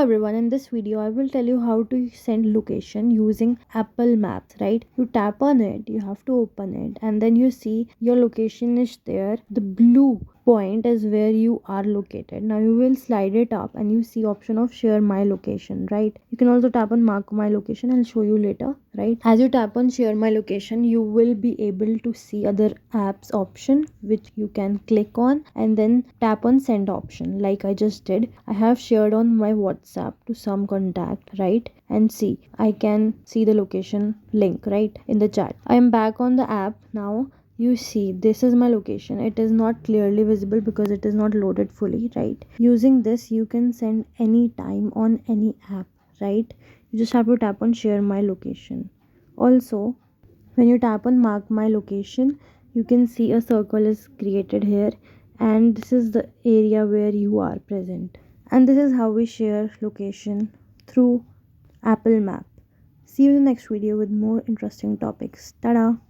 everyone, in this video I will tell you how to send location using Apple Maps, right? You tap on it, you have to open it, and then you see your location is there. The blue point is where you are located. Now you will slide it up and you see option of share my location, right? You can also tap on mark my location. I'll show you later, right? As you tap on share my location, you will be able to see other apps option which you can click on, and then tap on send option like I just did. I have shared on my WhatsApp to some contact, right? And see, I can see the location link right in the chat. I am back on the app now. You see, this is my location. It is not clearly visible because it is not loaded fully, right? Using this you can send any time on any app, right? You just have to tap on share my location. Also, when you tap on mark my location, you can see a circle is created here, and this is the area where you are present. And this is how we share location through Apple Map. See you in the next video with more interesting topics. Tada!